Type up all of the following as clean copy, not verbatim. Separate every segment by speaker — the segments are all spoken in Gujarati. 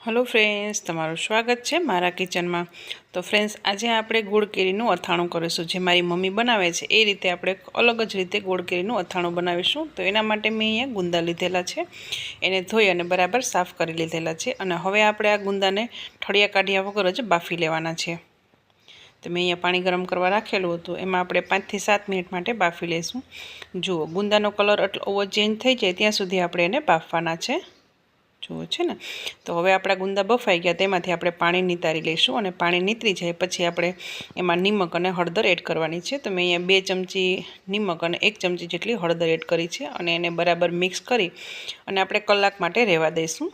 Speaker 1: हेलो फ्रेंड्स, तमारुं स्वागत है मारा किचन में। तो फ्रेंड्स, आज आपणे गोळ केरीनुं अथाणुं करीशुं। जे मारी मम्मी बनावे छे ए रीते आपणे अलग ज रीते गोळ केरीनुं अथाणुं बनावीशुं। तो एना माटे मैं अहींया गुंदा लीधेला छे, एने धोई अने बराबर साफ करी लीधेला छे अने हवे आपणे आ गुंदाने ठळिया काढ्या वगर ज बाफी लेवाना छे। तो मैं अहींया पाणी गरम करवा राखेलुं हतुं, एमां आपणे 5 થી 7 मिनिट माटे बाफी लेशुं। जुओ गुंदानो कलर एटलो चेन्ज थई जाय त्यां सुधी आपणे एने बाफवाना छे। जुओ छे ने। तो हवे आपणा गुंदा बफाई गया तेमांथी आपणे पाणी नितारी लईशुं अने पाणी नितरी जाय पछी आपणे एमां निमक अने हळदर एड करवानी छे। तो मैं अहींया 2 चमची निमक अने 1 चमची जेटली हळदर एड करी छे अने एने बराबर मिक्स करी अने आपणे कलाक माटे रहेवा दईशुं।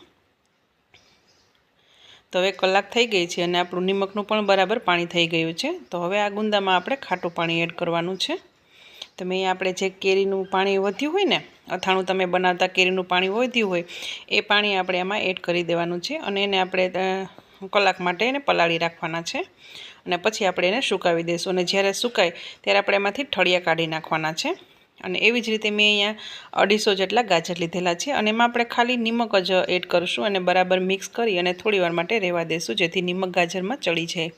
Speaker 1: तो हवे कलाक थई गई छे अने आपणुं निमकनुं पण बराबर पाणी थई गयुं छे। तो हवे आ गुंदामां आपणे खाटुं पाणी एड करवानुं छे। तो मैं आपणे जे केरीनुं पाणी वध्युं होय ने, अथाणुं तमे बनावता केरीनुं पाणी वध्युं होय ए पाणी आपणे एमां एड करी देवानुं छे अने एने आपणे कलाक माटे एने पलाળી રાખવાના છે અને પછી આપણે એને સુકાવી દઈશું અને જ્યારે સુકાય ત્યારે આપણે એમાંથી ઠળિયા કાઢી નાખવાના છે। અને એવી જ રીતે મેં અહીંયા 250 જેટલા ગાજર લીધેલા છે અને એમાં આપણે ખાલી નિમક જ એડ કરીશું અને બરાબર મિક્સ કરી અને થોડીવાર માટે રહેવા દઈશું જેથી નિમક ગાજરમાં ચડી જાય।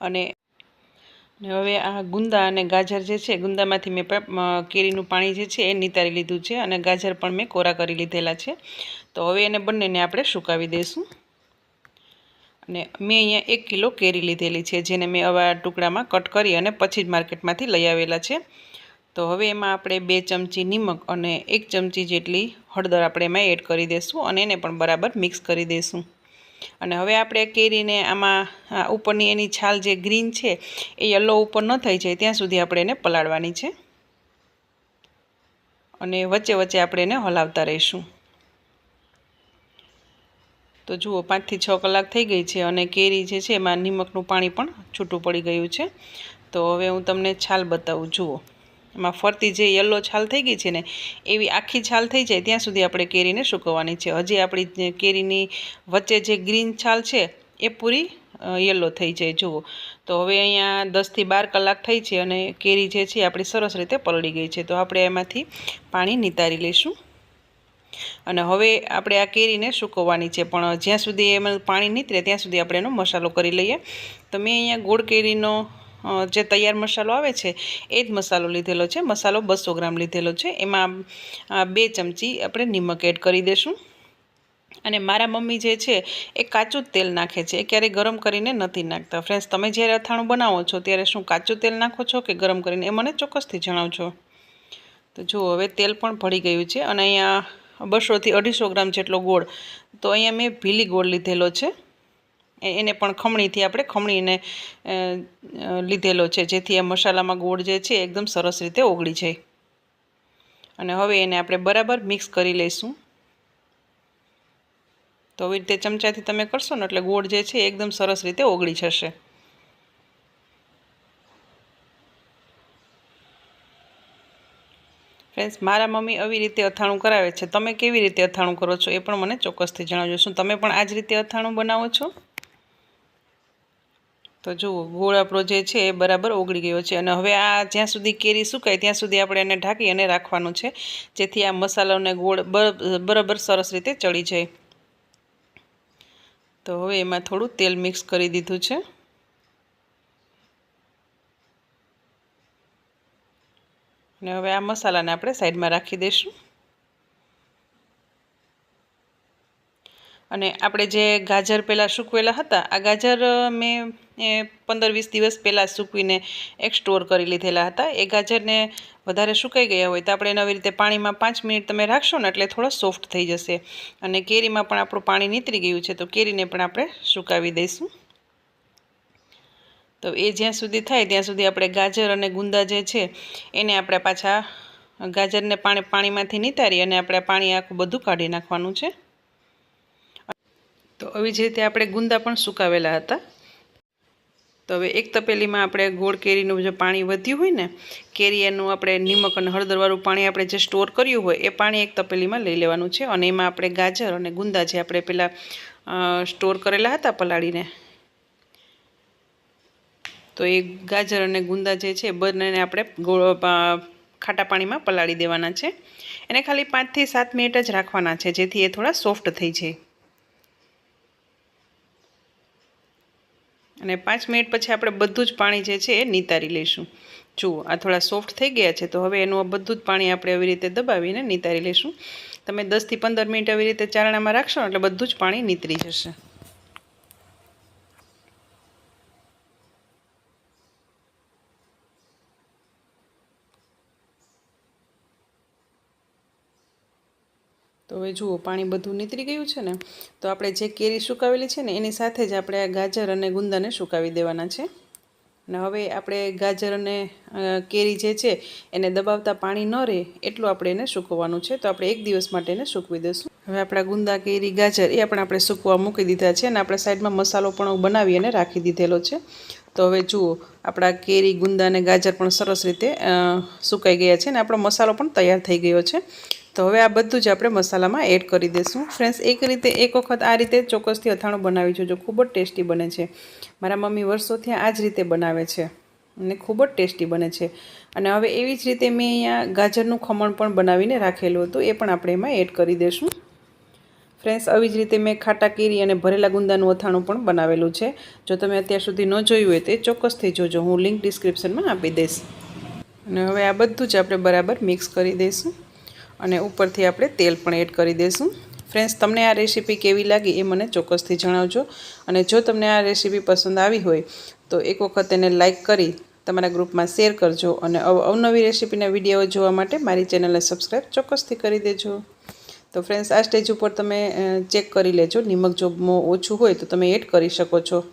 Speaker 1: અને હવે આ ગુંદા અને ગાજર જે છે ગુંદામાંથી મેં કેરીનું પાણી જે છે એ નિતારી લીધું છે અને ગાજર પણ મેં કોરા કરી લીધેલા છે। તો હવે એને બંનેને આપણે સુકાવી દઈશું। અને મેં અહીંયા 1 કિલો કેરી લીધેલી છે જેને મેં આવા ટુકડામાં કટ કરી અને પછી જ માર્કેટમાંથી લઈ આવેલા છે। તો હવે એમાં આપણે 2 ચમચી નિમક અને 1 ચમચી જેટલી હળદર આપણે એમાં એડ કરી દઈશું અને એને પણ બરાબર મિક્સ કરી દઈશું। અને હવે આપણે કેરીને આમાં ઉપરની એની છાલ જે ગ્રીન છે એ યલો ઉપર ન થઈ જાય ત્યાં સુધી આપણે એને પલાળવાની છે અને વચ્ચે વચ્ચે આપણે એને હલાવતા રહીશું। તો જુઓ 5 થી 6 કલાક થઈ ગઈ છે અને કેરી જે છે એમાં નિમકનું પાણી પણ છૂટું પડી ગયું છે। તો હવે હું તમને છાલ બતાવું। જુઓ એમાં ફરતી જે યલો છાલ થઈ ગઈ છે ને એવી આખી છાલ થઈ જાય ત્યાં સુધી આપણે કેરીને સૂકવવાની છે। હજી આપણી કેરીની વચ્ચે જે ગ્રીન છાલ છે એ પૂરી યલો થઈ જાય। જુઓ તો હવે અહીંયા 10 થી 12 કલાક થઈ છે અને કેરી જે છે આપણી સરસ રીતે પલળી ગઈ છે। તો આપણે એમાંથી પાણી નિતારી લઈશું અને હવે આપણે આ કેરીને સૂકવવાની છે પણ જ્યાં સુધી એમાં પાણી નીતરે ત્યાં સુધી આપણે એનો મસાલો કરી લઈએ। તો મેં અહીંયા ગોળ કેરીનો જે તૈયાર મસાલો આવે છે એ જ મસાલો લીધેલો છે। મસાલો 200 ગ્રામ લીધેલો છે। એમાં 2 ચમચી આપણે નિમક એડ કરી દઈશું અને મારા મમ્મી જે છે એ કાચું તેલ નાખે છે, ક્યારે ગરમ કરીને નથી નાખતા। ફ્રેન્ડ્સ, તમે જ્યારે અથાણું બનાવો છો ત્યારે શું કાચું તેલ નાખો છો કે ગરમ કરીને એ મને ચોક્કસથી જણાવજો। તો જુઓ હવે તેલ પણ ભળી ગયું છે અને અહીંયા 200 થી 250 ગ્રામ જેટલો ગોળ, તો અહીંયા મેં ભીલી ગોળ લીધેલો છે એને પણ ખમણીથી આપણે ખમણીને લીધેલો છે જેથી આ મસાલામાં ગોળ જે છે એકદમ સરસ રીતે ઓગળી જાય। અને હવે એને આપણે બરાબર મિક્સ કરી લઈશું। તો આવી રીતે ચમચાથી તમે કરશો ને એટલે ગોળ જે છે એકદમ સરસ રીતે ઓગળી જશે। फ्रेंड्स, मारा मम्मी આવી રીતે અથાણું કરાવે છે, તમે કેવી રીતે અથાણું કરો છો એ પણ મને ચોક્કસથી જણાવજો। શું તમે પણ આ જ રીતે અથાણું બનાવો છો? તો જુઓ ગોળ આપણો જે છે એ બરાબર ઓગળી ગયો છે અને હવે આ જ્યાં સુધી કેરી સુકાય ત્યાં સુધી આપણે એને ઢાંકી અને રાખવાનું છે જેથી આ મસાલો અને ગોળ બરાબર સરસ રીતે ચડી જાય। તો હવે એમાં થોડું તેલ મિક્સ કરી દીધું છે અને હવે આ મસાલાને આપણે સાઈડમાં રાખી દઈશું। અને આપણે જે ગાજર પહેલાં સૂકવેલા હતા આ ગાજર મેં 15-20 દિવસ પહેલાં સૂકવીને એક સ્ટોર કરી લીધેલા હતા। એ ગાજરને વધારે સુકાઈ ગયા હોય તો આપણે એને આવી રીતે પાણીમાં 5 મિનિટ તમે રાખશો ને એટલે થોડો સોફ્ટ થઈ જશે અને કેરીમાં પણ આપણું પાણી નીતરી ગયું છે તો કેરીને પણ આપણે સુકાવી દઈશું। તો એ જ્યાં સુધી થાય ત્યાં સુધી આપણે ગાજર અને ગુંદા જે છે એને આપણે પાછા ગાજરને પાણીમાંથી નિતારી અને આપણે પાણી આખું બધું કાઢી નાખવાનું છે। તો આવી જ રીતે આપણે ગુંદા પણ સુકાવેલા હતા। તો હવે એક તપેલીમાં આપણે ગોળ કેરીનું જે પાણી વધ્યું હોય ને કેરી એનું આપણે નિમક અને હળદરવાળું પાણી આપણે જે સ્ટોર કર્યું હોય એ પાણી એક તપેલીમાં લઈ લેવાનું છે અને એમાં આપણે ગાજર અને ગુંદા જે આપણે પહેલાં સ્ટોર કરેલા હતા પલાળીને, તો એ ગાજર અને ગુંદા જે છે બંનેને આપણે ખાટા પાણીમાં પલાળી દેવાના છે। એને ખાલી 5 થી 7 મિનિટ જ રાખવાના છે જેથી એ થોડા સોફ્ટ થઈ જાય। અને 5 મિનિટ પછી આપણે બધું જ પાણી જે છે એ નિતારી લઈશું। જુઓ આ થોડા સોફ્ટ થઈ ગયા છે, તો હવે એનું આ બધું જ પાણી આપણે આવી રીતે દબાવીને નિતારી લઈશું। તમે 10 થી 15 મિનિટ આવી રીતે ચારણામાં રાખશો એટલે બધું જ પાણી નીતરી જશે। તો હવે જુઓ પાણી બધું નીતરી ગયું છે ને, તો આપણે જે કેરી સુકાવેલી છે ને એની સાથે જ આપણે આ ગાજર અને ગુંદાને સુકાવી દેવાના છે। અને હવે આપણે ગાજર અને કેરી જે છે એને દબાવતા પાણી ન રહે એટલું આપણે એને સૂકવવાનું છે। તો આપણે 1 દિવસ માટે એને સૂકવી દઈશું। હવે આપણા ગુંદા, કેરી, ગાજર એ પણ આપણે સૂકવા મૂકી દીધા છે અને આપણે સાઈડમાં મસાલો પણ બનાવી અને રાખી દીધેલો છે। તો હવે જુઓ આપણા કેરી, ગુંદા અને ગાજર પણ સરસ રીતે સુકાઈ ગયા છે અને આપણો મસાલો પણ તૈયાર થઈ ગયો છે। તો હવે આ બધું જ આપણે મસાલામાં એડ કરી દઈશું। ફ્રેન્ડ્સ એક વખત આ રીતે ચોક્કસથી અથાણું બનાવી જોજો, ખૂબ જ ટેસ્ટી બને છે। મારા મમ્મી વર્ષોથી આ જ રીતે બનાવે છે અને ખૂબ જ ટેસ્ટી બને છે। અને હવે એવી જ રીતે મેં અહીંયા ગાજરનું ખમણ પણ બનાવીને રાખેલું હતું, એ પણ આપણે એમાં એડ કરી દઈશું। ફ્રેન્ડ્સ આવી જ રીતે મેં ખાટા કેરી અને ભરેલા ગુંદાનું અથાણું પણ બનાવેલું છે। જો તમે અત્યાર સુધી ન જોયું હોય તો એ ચોક્કસથી જોજો, હું લિંક ડિસ્ક્રિપ્શનમાં આપી દઈશ। અને હવે આ બધું જ આપણે બરાબર મિક્સ કરી દઈશું અને ઉપરથી આપણે તેલ પણ એડ કરી દઈશું। ફ્રેન્ડ્સ તમને આ રેસીપી કેવી લાગી એ મને ચોક્કસથી જણાવજો। અને જો તમને આ રેસીપી પસંદ આવી હોય તો એક વખત એને લાઇક કરી તમારા ગ્રુપમાં શેર કરજો અને અવનવી રેસીપીના વિડીયો જોવા માટે મારી ચેનલને સબસ્ક્રાઈબ ચોક્કસથી કરી દેજો। તો ફ્રેન્ડ્સ આ સ્ટેજ ઉપર તમે ચેક કરી લેજો, નિમક જો ઓછું હોય તો તમે એડ કરી શકો છો।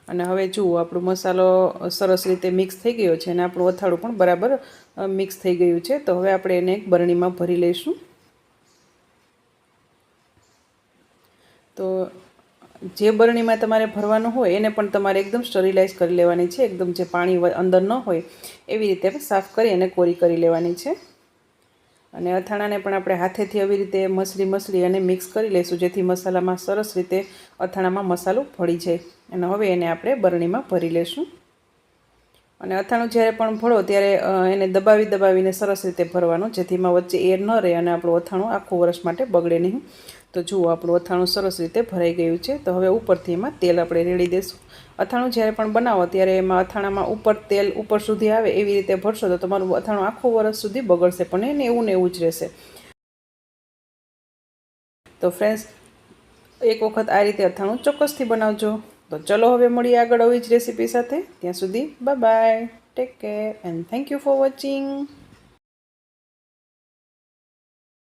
Speaker 1: અને હવે જુઓ આપણો મસાલો સરસ રીતે મિક્સ થઈ ગયો છે અને આપણું અથાણું પણ બરાબર મિક્સ થઈ ગયું છે। તો હવે આપણે એને એક બરણીમાં ભરી લઈશું। તો જે બરણીમાં તમારે ભરવાનું હોય એને પણ તમારે એકદમ સ્ટરીલાઇઝ કરી લેવાની છે, એકદમ જે પાણી અંદર ન હોય એવી રીતે સાફ કરી અને કોરી કરી લેવાની છે। અને અથાણાને પણ આપણે હાથેથી આવી રીતે મસળી અને મિક્સ કરી લઈશું, જેથી મસાલામાં સરસ રીતે અથાણામાં મસાલો ભળી જાય। અને હવે એને આપણે બરણીમાં ભરી લઈશું। અને અથાણું જ્યારે પણ ભળો ત્યારે એને દબાવીને સરસ રીતે ભરવાનું, જેથી એમાં વચ્ચે એર ન રહે અને આપણું અથાણું આખું વર્ષ માટે બગડે નહીં। તો જુઓ આપણું અથાણું સરસ રીતે ભરાઈ ગયું છે। તો હવે ઉપરથી એમાં તેલ આપણે રેડી દઈશું। અથાણું જ્યારે પણ બનાવો ત્યારે એમાં અથાણામાં ઉપર તેલ ઉપર સુધી આવે એવી રીતે ભરશો તો તમારું અથાણું આખું વર્ષ સુધી બગડશે પણ એને એવું ને એવું જ રહેશે। તો ફ્રેન્ડ્સ એક વખત આ રીતે અથાણું ચોક્કસથી બનાવજો। તો ચલો હવે મળીએ આગળ આવી જ રેસીપી સાથે। ત્યાં સુધી bye bye, take care and thank you for watching.